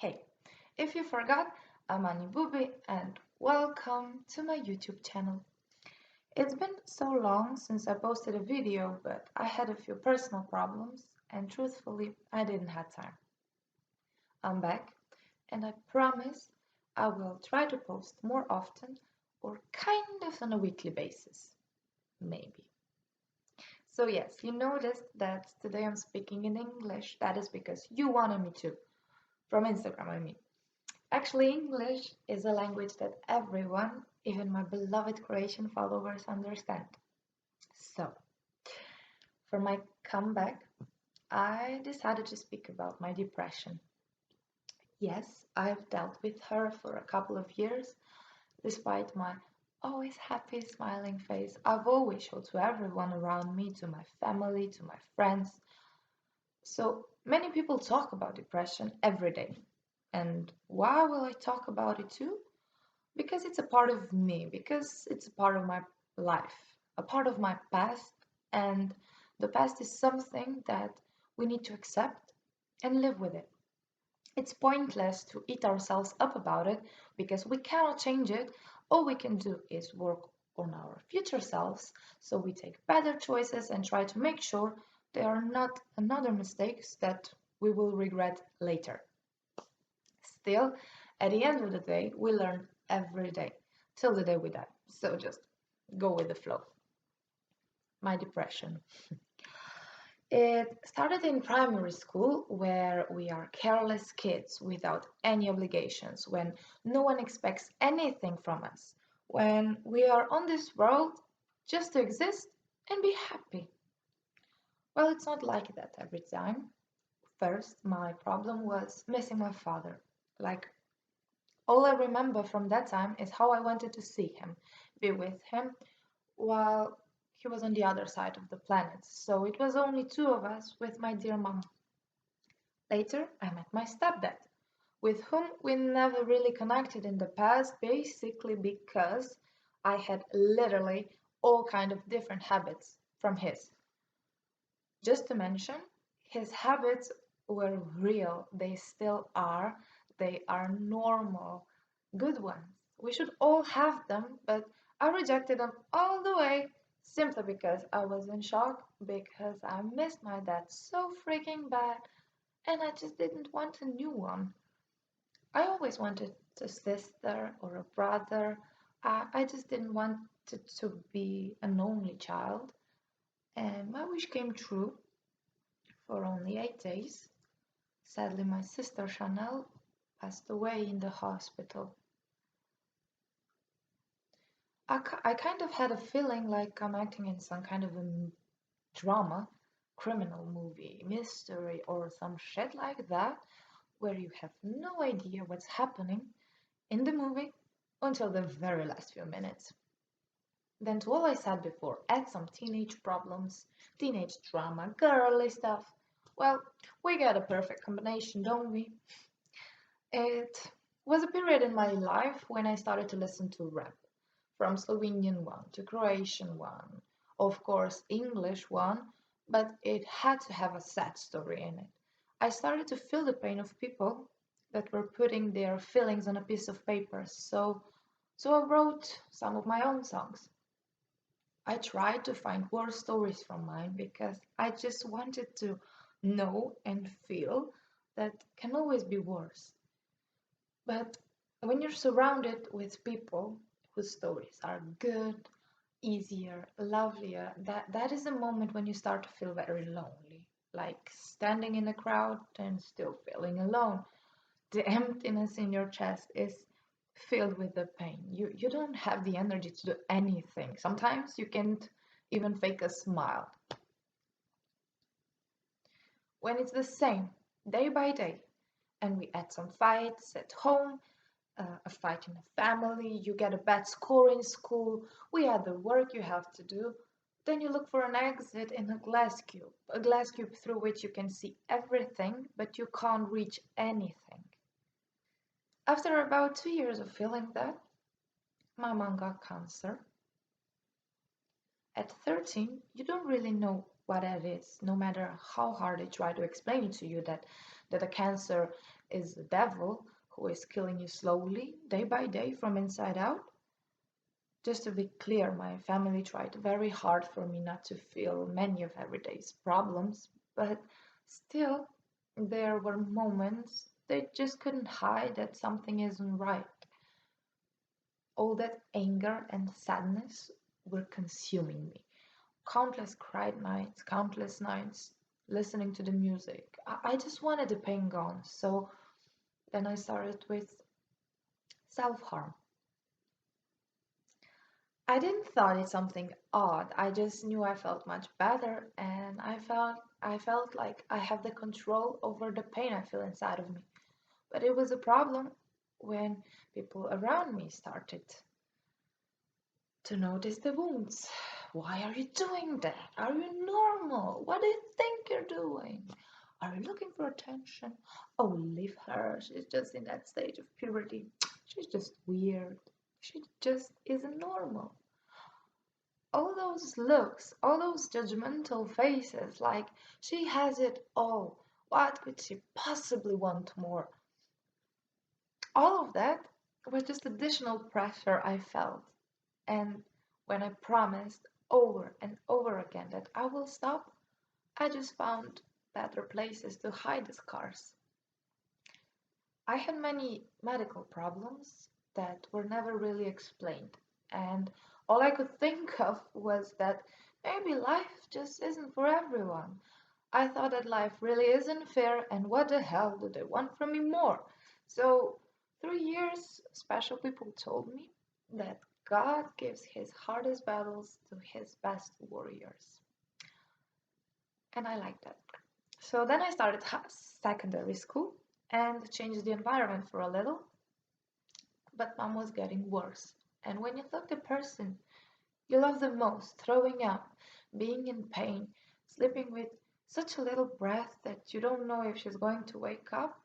Hey, if you forgot, I'm I Buby and welcome to my YouTube channel. It's been so long since I posted a video, but I had a few personal problems and truthfully, I didn't have time. I'm back and I promise I will try to post more often or kind of on a weekly basis. Maybe. So yes, you noticed that today I'm speaking in English. That is because you wanted me to. From Instagram, I mean. Actually, English is a language that everyone, even my beloved Croatian followers, understand. So, for my comeback, I decided to speak about my depression. Yes, I've dealt with her for a couple of years. Despite my always happy, smiling face, I've always showed to everyone around me, to my family, to my friends. So, many people talk about depression every day. And why will I talk about it too? Because it's a part of me, because it's a part of my life, a part of my past, and the past is something that we need to accept and live with it. It's pointless to eat ourselves up about it because we cannot change it. All we can do is work on our future selves so we take better choices and try to make sure there are not another mistakes that we will regret later. Still, at the end of the day, we learn every day till the day we die. So just go with the flow. My depression. It started in primary school where we are careless kids without any obligations, when no one expects anything from us, when we are on this world just to exist and be happy. Well, it's not like that every time. First, my problem was missing my father. Like all I remember from that time is how I wanted to see him, be with him, while he was on the other side of the planet. So it was only two of us with my dear mom. Later, I met my stepdad, with whom we never really connected in the past, basically because I had literally all kind of different habits from his. Just to mention, his habits were real, they still are, they are normal, good ones. We should all have them, but I rejected them all the way simply because I was in shock because I missed my dad so freaking bad and I just didn't want a new one. I always wanted a sister or a brother. I just didn't want it to be an only child. And my wish came true for only 8 days. Sadly, my sister Chanel passed away in the hospital. I kind of had a feeling like I'm acting in some kind of a drama, criminal movie, mystery, or some shit like that, where you have no idea what's happening in the movie until the very last few minutes. Then, to all I said before, add some teenage problems, teenage drama, girly stuff. Well, we get a perfect combination, don't we? It was a period in my life when I started to listen to rap, from Slovenian one to Croatian one, of course English one, but it had to have a sad story in it. I started to feel the pain of people that were putting their feelings on a piece of paper, so I wrote some of my own songs. I tried to find worse stories from mine because I just wanted to know and feel that can always be worse. But when you're surrounded with people whose stories are good, easier, lovelier, that is a moment when you start to feel very lonely. Like standing in a crowd and still feeling alone. The emptiness in your chest is filled with the pain. You don't have the energy to do anything. Sometimes you can't even fake a smile. When it's the same, day by day, and we had some fights at home, a fight in a family, you get a bad score in school, we had the work you have to do. Then you look for an exit in a glass cube through which you can see everything, but you can't reach anything. After about 2 years of feeling that, my mom got cancer. At 13, you don't really know what that is, no matter how hard I try to explain it to you that a cancer is the devil who is killing you slowly, day by day, from inside out. Just to be clear, my family tried very hard for me not to feel many of everyday's problems, but still, there were moments they just couldn't hide that something isn't right. All that anger and sadness were consuming me. Countless nights listening to the music. I just wanted the pain gone. So then I started with self harm. I didn't thought it something odd. I just knew I felt much better and I felt like I have the control over the pain I feel inside of me. But it was a problem when people around me started to notice the wounds. Why are you doing that? Are you normal? What do you think you're doing? Are you looking for attention? Oh, leave her. She's just in that stage of puberty. She's just weird. She just isn't normal. All those looks, all those judgmental faces, like she has it all. What could she possibly want more? All of that was just additional pressure I felt. And when I promised over and over again that I will stop, I just found better places to hide the scars. I had many medical problems that were never really explained, and all I could think of was that maybe life just isn't for everyone. I thought that life really isn't fair, and what the hell do they want from me more? So, through years, special people told me that God gives his hardest battles to his best warriors. And I like that. So then I started secondary school and changed the environment for a little, but mom was getting worse. And when you look the person you love the most throwing up, being in pain, sleeping with such a little breath that you don't know if she's going to wake up,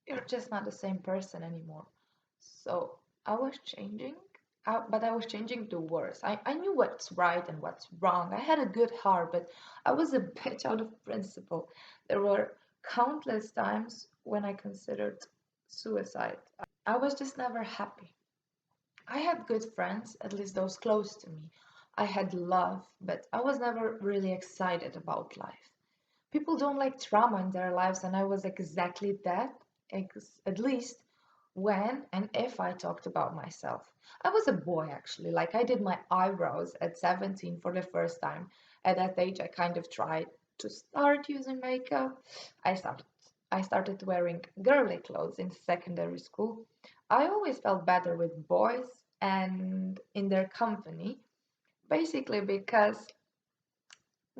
you're just not the same person anymore. So I was changing, but I was changing to worse. I knew what's right and what's wrong. I had a good heart, but I was a bitch out of principle. There were countless times when I considered suicide. I was just never happy. I had good friends, at least those close to me. I had love, but I was never really excited about life. People don't like drama in their lives, and I was exactly that, at least when and if I talked about myself. I was a boy actually, like I did my eyebrows at 17 for the first time. At that age, I kind of tried to start using makeup. I started I started wearing girly clothes in secondary school. I always felt better with boys and in their company, basically because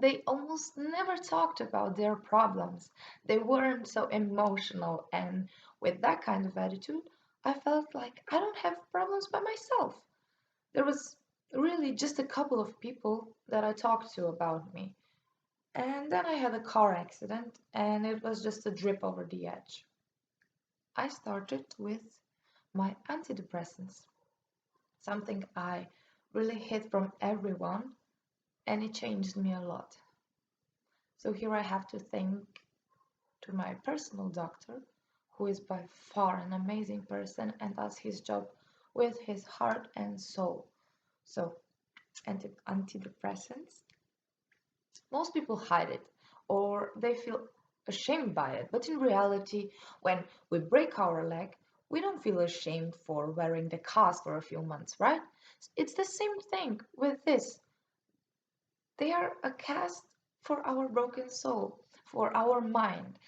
they almost never talked about their problems. They weren't so emotional, and with that kind of attitude, I felt like I don't have problems by myself. There was really just a couple of people that I talked to about me. And then I had a car accident, and it was just a drip over the edge. I started with my antidepressants, something I really hid from everyone, and it changed me a lot. So here I have to thank to my personal doctor, who is by far an amazing person and does his job with his heart and soul. So, antidepressants, most people hide it or they feel ashamed by it, but in reality, when we break our leg, we don't feel ashamed for wearing the cast for a few months, right? It's the same thing with this. They are a cast for our broken soul, for our mind.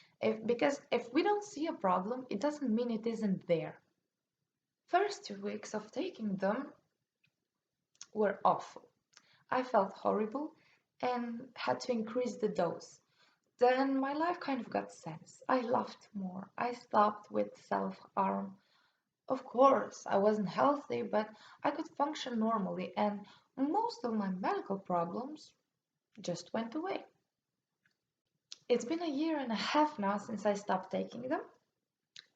Because if we don't see a problem, it doesn't mean it isn't there. First 2 weeks of taking them were awful. I felt horrible and had to increase the dose. Then my life kind of got sense. I laughed more. I stopped with self-harm. Of course, I wasn't healthy, but I could function normally, and most of my medical problems just went away. It's been a year and a half now since I stopped taking them.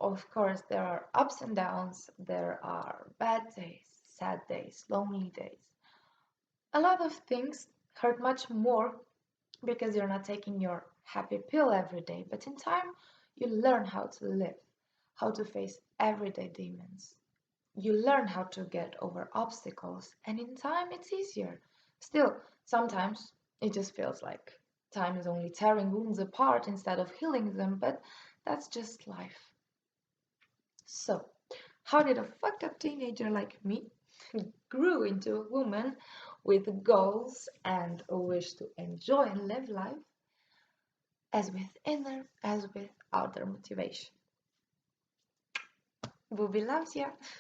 Of course, there are ups and downs, there are bad days, sad days, lonely days. A lot of things hurt much more because you're not taking your happy pill every day, but in time, you learn how to live. how to face everyday demons. You learn how to get over obstacles, and in time it's easier. Still, sometimes it just feels like time is only tearing wounds apart instead of healing them, but that's just life. So, how did a fucked up teenager like me grew into a woman with goals and a wish to enjoy and live life, as with inner as with outer motivation? Booby loves ya!